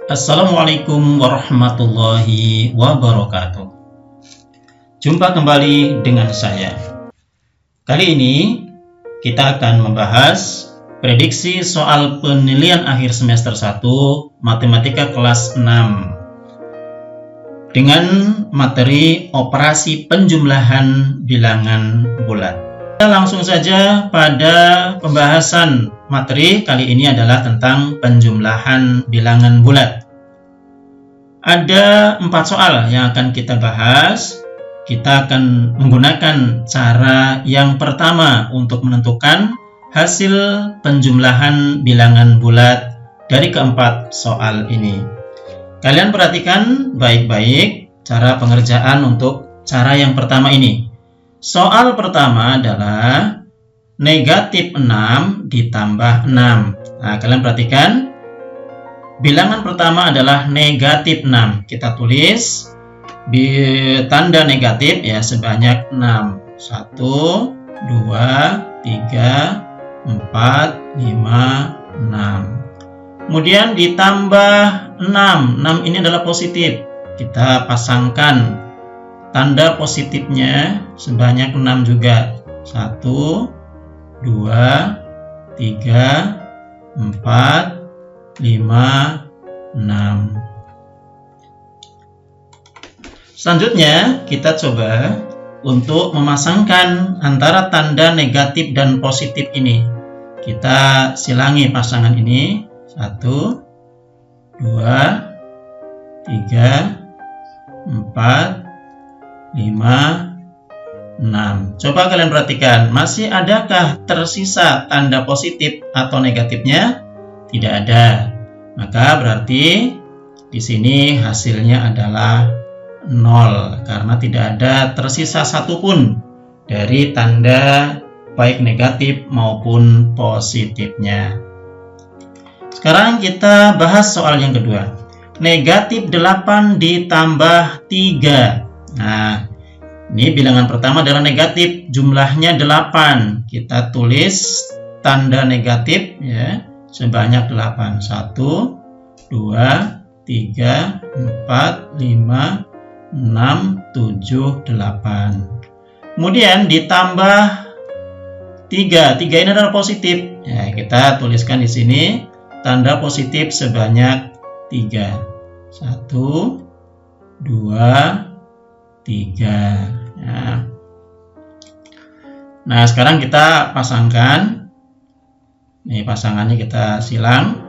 Assalamualaikum warahmatullahi wabarakatuh. Jumpa kembali dengan saya. Kali ini kita akan membahas prediksi soal penilaian akhir semester 1 Matematika kelas 6 dengan materi operasi penjumlahan bilangan bulat. Kita langsung saja pada pembahasan materi kali ini adalah tentang penjumlahan bilangan bulat. Ada 4 soal yang akan kita bahas. Kita akan menggunakan cara yang pertama untuk menentukan hasil penjumlahan bilangan bulat dari keempat soal ini. Kalian perhatikan baik-baik cara pengerjaan untuk cara yang pertama ini. Soal pertama adalah negatif 6 ditambah 6. Nah, kalian perhatikan. Bilangan pertama adalah negatif 6. Kita tulis tanda negatif ya sebanyak 6. 1, 2, 3, 4, 5, 6. Kemudian ditambah 6. 6 ini adalah positif. Kita pasangkan tanda positifnya sebanyak 6 juga. 1, 2, 3, 4, 5, 6. Selanjutnya kita coba untuk memasangkan antara tanda negatif dan positif ini. Kita silangi pasangan ini. 1, 2, 3, 4, 5, 6. Coba kalian perhatikan, masih adakah tersisa tanda positif atau negatifnya? Tidak ada. Maka berarti di sini hasilnya adalah 0 karena tidak ada tersisa satupun dari tanda baik negatif maupun positifnya. Sekarang kita bahas soal yang kedua. Negatif 8 ditambah 3. Nah, ini bilangan pertama adalah negatif, jumlahnya 8. Kita tulis tanda negatif ya, sebanyak 8. 1, 2, 3, 4, 5, 6, 7, 8. Kemudian ditambah 3. 3 ini adalah positif. Ya, kita tuliskan di sini tanda positif sebanyak 3. 1, 2, 3. Ya. Nah, sekarang kita pasangkan. Ini pasangannya kita silang.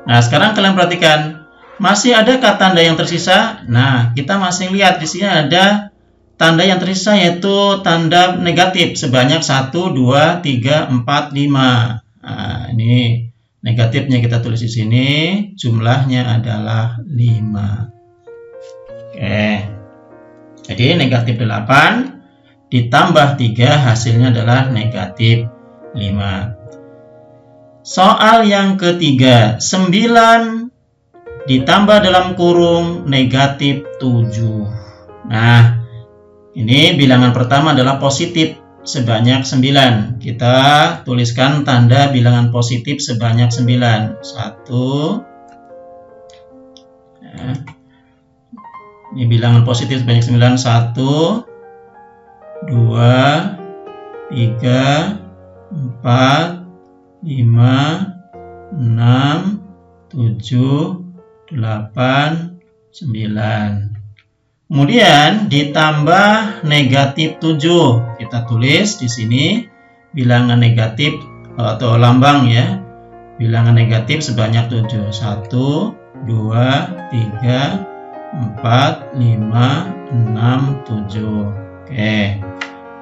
Nah, sekarang kalian perhatikan, masih adakah tanda yang tersisa? Nah, kita masih lihat di sini ada tanda yang tersisa yaitu tanda negatif sebanyak 1, 2, 3, 4, 5. Nah, ini negatifnya kita tulis di sini, jumlahnya adalah 5. Oke. Jadi negatif 8 ditambah 3 hasilnya adalah negatif 5. Soal yang ketiga, 9 ditambah dalam kurung negatif 7. Nah, ini bilangan pertama adalah positif sebanyak 9. Kita tuliskan tanda bilangan positif sebanyak 9. 1. Nah, ini bilangan positif sebanyak 9. 1, 2, 3, 4, 5, 6, 7, 8, 9. Kemudian ditambah negatif 7. Kita tulis di sini bilangan negatif atau lambang ya. Bilangan negatif sebanyak 7. 1, 2, 3, 4, 5, 6, 7. Oke.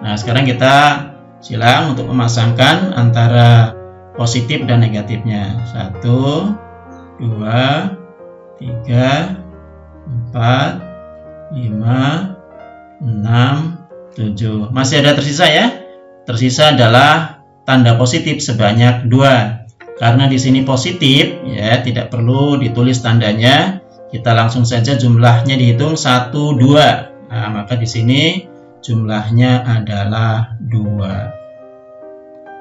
Nah, sekarang kita silang untuk memasangkan antara positif dan negatifnya. 1, 2, 3, 4, 5, 6, 7. Masih ada tersisa ya? Tersisa adalah tanda positif sebanyak 2. Karena di sini positif ya, tidak perlu ditulis tandanya. Kita langsung saja jumlahnya dihitung 1, 2. Nah, maka di sini jumlahnya adalah 2.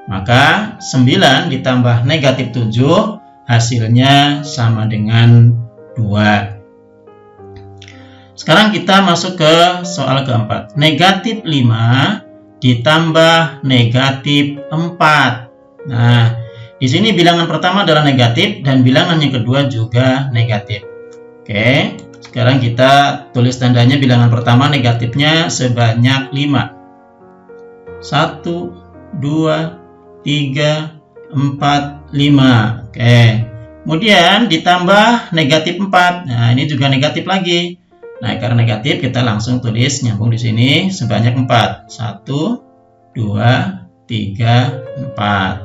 Maka 9 ditambah negatif 7 hasilnya sama dengan 2. Sekarang kita masuk ke soal keempat. Negatif 5 ditambah negatif 4. Nah, di sini bilangan pertama adalah negatif dan bilangan yang kedua juga negatif. Oke, sekarang kita tulis tandanya. Bilangan pertama negatifnya sebanyak 5. 1, 2, 3, 4, 5. Oke. Kemudian ditambah negatif 4. Nah, ini juga negatif lagi. Nah, karena negatif kita langsung tulis nyambung di sini sebanyak 4. 1, 2, 3, 4.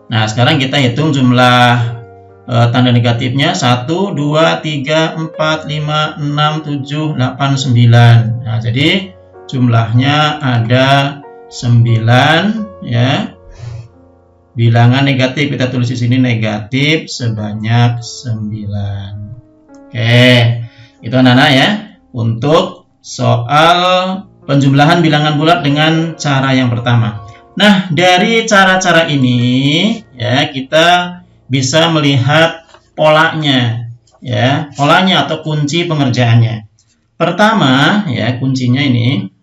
Nah, sekarang kita hitung jumlah tanda negatifnya. 1, 2, 3, 4, 5, 6, 7, 8, 9. Nah, jadi jumlahnya ada 9 ya. Bilangan negatif kita tulis di sini negatif sebanyak 9. Oke, itu anak-anak ya untuk soal penjumlahan bilangan bulat dengan cara yang pertama. Nah, dari cara-cara ini ya kita bisa melihat polanya ya, polanya atau kunci pengerjaannya. Pertama ya, kuncinya ini,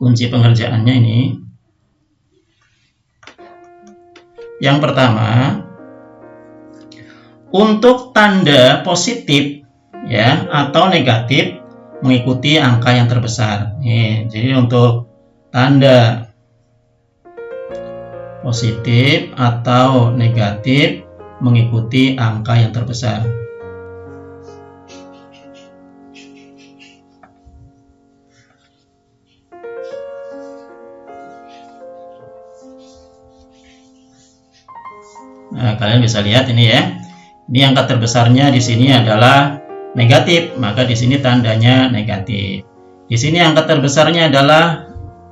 kunci pengerjaannya ini. Yang pertama, untuk tanda positif ya atau negatif mengikuti angka yang terbesar. Nih, jadi untuk tanda positif atau negatif mengikuti angka yang terbesar. Nah, kalian bisa lihat ini ya. Ini angka terbesarnya di sini adalah negatif, maka di sini tandanya negatif. Di sini angka terbesarnya adalah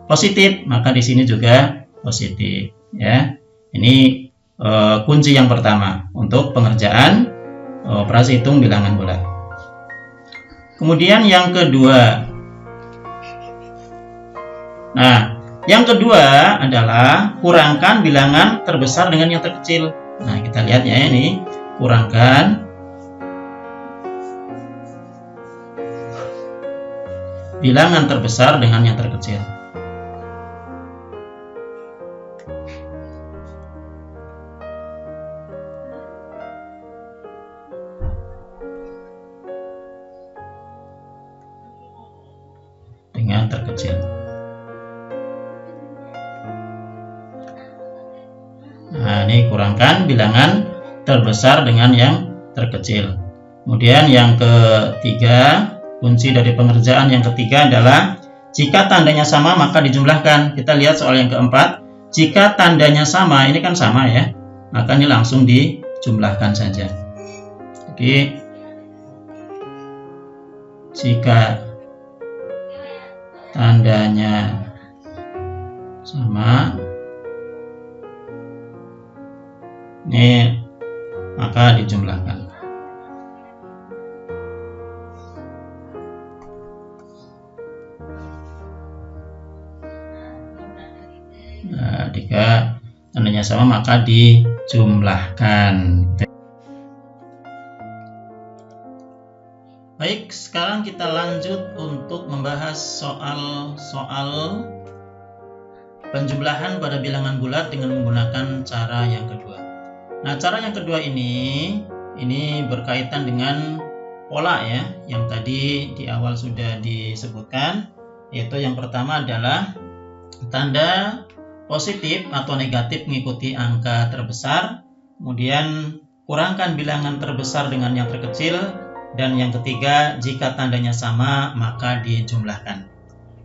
positif, maka di sini juga positif ya. Ini kunci yang pertama untuk pengerjaan operasi hitung bilangan bulat. Kemudian yang kedua. Nah, yang kedua adalah kurangkan bilangan terbesar dengan yang terkecil. Nah, kita lihat ya ini, kurangkan bilangan terbesar dengan yang terkecil. Dengan terkecil. Nah, ini kurangkan bilangan terbesar dengan yang terkecil. Kemudian yang ketiga, kunci dari pengerjaan yang ketiga adalah jika tandanya sama maka dijumlahkan. Kita lihat soal yang keempat. Jika tandanya sama, ini kan sama ya, maka ini langsung dijumlahkan saja. Oke. Jika tandanya sama, ini maka dijumlahkan. Nah, jika tandanya sama maka dijumlahkan. Baik, sekarang kita lanjut untuk membahas soal penjumlahan pada bilangan bulat dengan menggunakan cara yang kedua. Nah, cara yang kedua ini berkaitan dengan pola ya, yang tadi di awal sudah disebutkan, yaitu yang pertama adalah tanda positif atau negatif mengikuti angka terbesar, kemudian kurangkan bilangan terbesar dengan yang terkecil, dan yang ketiga jika tandanya sama maka dijumlahkan.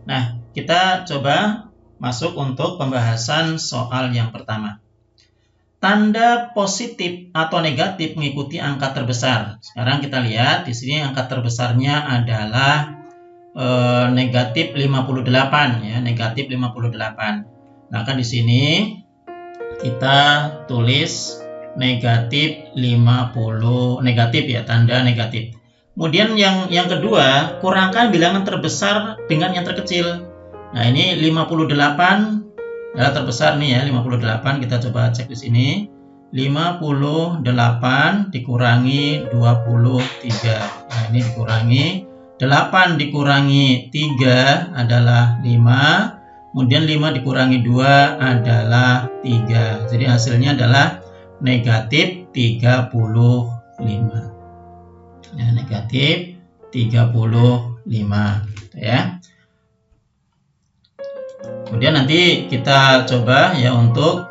Nah, kita coba masuk untuk pembahasan soal yang pertama. Tanda positif atau negatif mengikuti angka terbesar. Sekarang kita lihat di sini angka terbesarnya adalah negatif 58 ya, negatif 58. Maka di sini kita tulis negatif 50, negatif ya, tanda negatif. Kemudian yang kedua, kurangkan bilangan terbesar dengan yang terkecil. Nah, ini 58 adalah terbesar nih ya, 58. Kita coba cek di sini. 58 dikurangi 23. Nah, ini dikurangi 8 dikurangi 3 adalah 5. Kemudian 5 dikurangi 2 adalah 3. Jadi hasilnya adalah negatif 35. Ya, negatif 35. Ya. Kemudian nanti kita coba ya untuk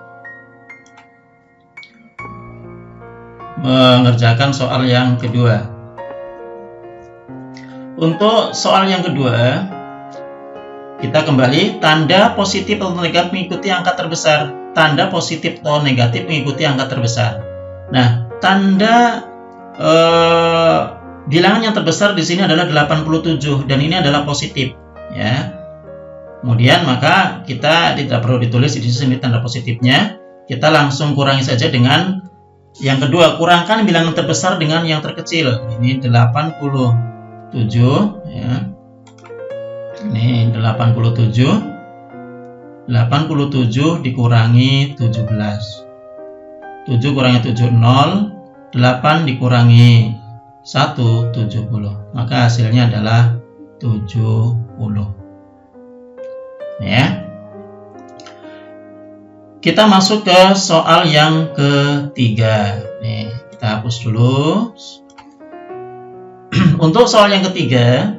mengerjakan soal yang kedua. Untuk soal yang kedua, kita kembali tanda positif atau negatif mengikuti angka terbesar. Tanda positif atau negatif mengikuti angka terbesar. Nah, tanda bilangan yang terbesar di sini adalah 87 dan ini adalah positif, ya. Kemudian maka kita tidak perlu ditulis di sini tanda positifnya. Kita langsung kurangi saja dengan yang kedua, kurangkan bilangan terbesar dengan yang terkecil. Ini 87 ya. Ini 87. 87 dikurangi 17. 7 kurangi 7 0. 8 dikurangi 1 70. Maka hasilnya adalah 70. Ya. Kita masuk ke soal yang ketiga. Nih, kita hapus dulu. Untuk soal yang ketiga,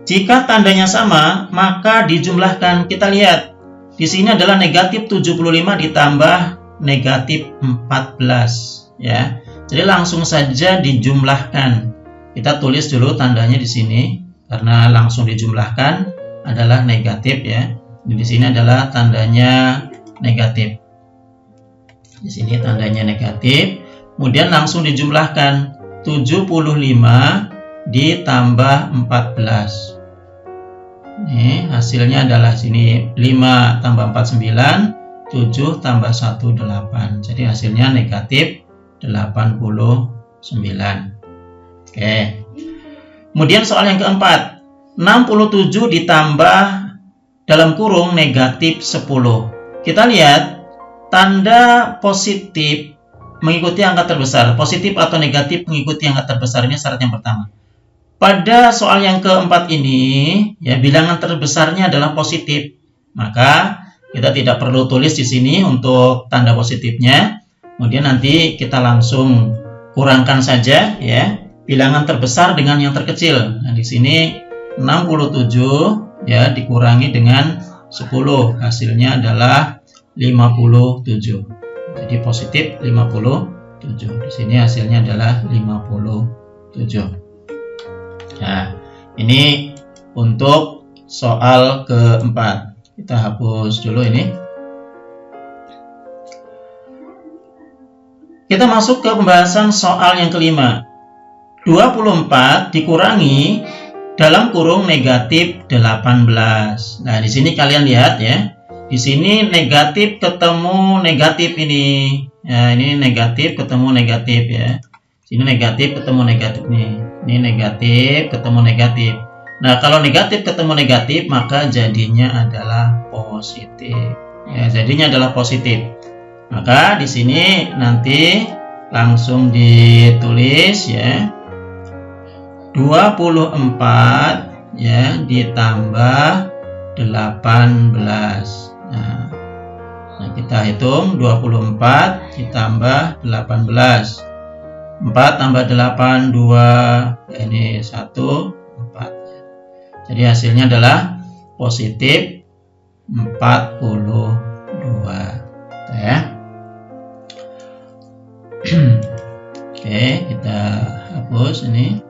jika tandanya sama, maka dijumlahkan. Kita lihat, di sini adalah negatif 75 ditambah negatif 14. Ya, jadi langsung saja dijumlahkan. Kita tulis dulu tandanya di sini, karena langsung dijumlahkan adalah negatif ya. Di sini adalah tandanya negatif. Di sini tandanya negatif. Kemudian langsung dijumlahkan 75 ditambah 14. Ini hasilnya adalah sini 5 tambah 4 9, 7 tambah 1 8. Jadi hasilnya negatif 89. Oke. Kemudian soal yang keempat, 67 ditambah dalam kurung negatif 10. Kita lihat tanda positif mengikuti angka terbesar. Positif atau negatif mengikuti angka terbesar, ini syarat yang pertama. Pada soal yang keempat ini, ya bilangan terbesarnya adalah positif. Maka kita tidak perlu tulis di sini untuk tanda positifnya. Kemudian nanti kita langsung kurangkan saja ya bilangan terbesar dengan yang terkecil. Nah, di sini 67 ya dikurangi dengan 10, hasilnya adalah 57. Jadi positif 57. Di sini hasilnya adalah 57. Nah, ini untuk soal keempat. Kita hapus dulu ini. Kita masuk ke pembahasan soal yang kelima. 24 dikurangi dalam kurung negatif 18. Nah, di sini kalian lihat ya. Di sini negatif ketemu negatif ini. Ya, ini negatif ketemu negatif ya. Sini negatif ketemu negatif nih. Ini negatif ketemu negatif. Nah, kalau negatif ketemu negatif maka jadinya adalah positif. Ya, jadinya adalah positif. Maka di sini nanti langsung ditulis ya. 24 ya ditambah 18. Nah, kita hitung 24 ditambah 18. 4 tambah 8 2. Ini 1 4. Jadi hasilnya adalah positif 42 ya. Oke, kita hapus ini.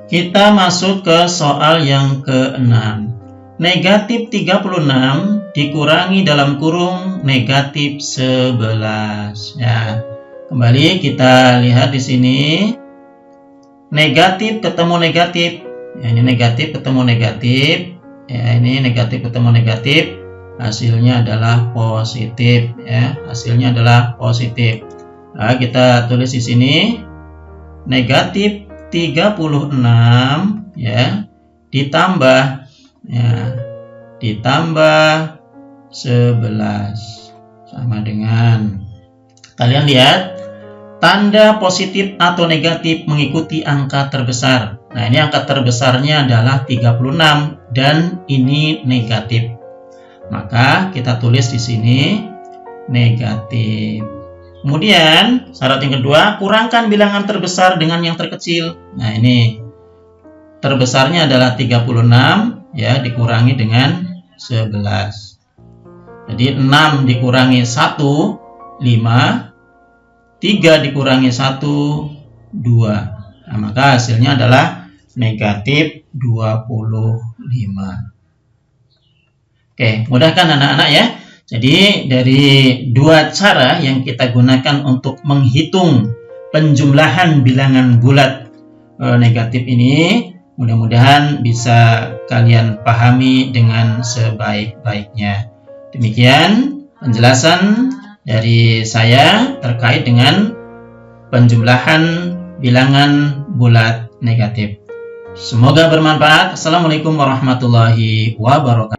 Kita masuk ke soal yang ke-6. Negatif 36 dikurangi dalam kurung negatif 11. Ya, kembali kita lihat di sini. Negatif ketemu negatif. Ya, ini negatif ketemu negatif. Ya, ini negatif ketemu negatif. Hasilnya adalah positif. Ya, hasilnya adalah positif. Nah, kita tulis di sini negatif 36 ya ditambah ya, ditambah 11 sama dengan, kalian lihat tanda positif atau negatif mengikuti angka terbesar. Nah, ini angka terbesarnya adalah 36 dan ini negatif. Maka kita tulis di sini negatif. Kemudian syarat yang kedua, kurangkan bilangan terbesar dengan yang terkecil. Nah, ini terbesarnya adalah 36 ya, dikurangi dengan 11. Jadi 6 dikurangi 1, 5. 3 dikurangi 1, 2. Nah, maka hasilnya adalah negatif 25. Oke, mudahkan anak-anak ya. Jadi dari dua cara yang kita gunakan untuk menghitung penjumlahan bilangan bulat negatif ini, mudah-mudahan bisa kalian pahami dengan sebaik-baiknya. Demikian penjelasan dari saya terkait dengan penjumlahan bilangan bulat negatif. Semoga bermanfaat. Assalamualaikum warahmatullahi wabarakatuh.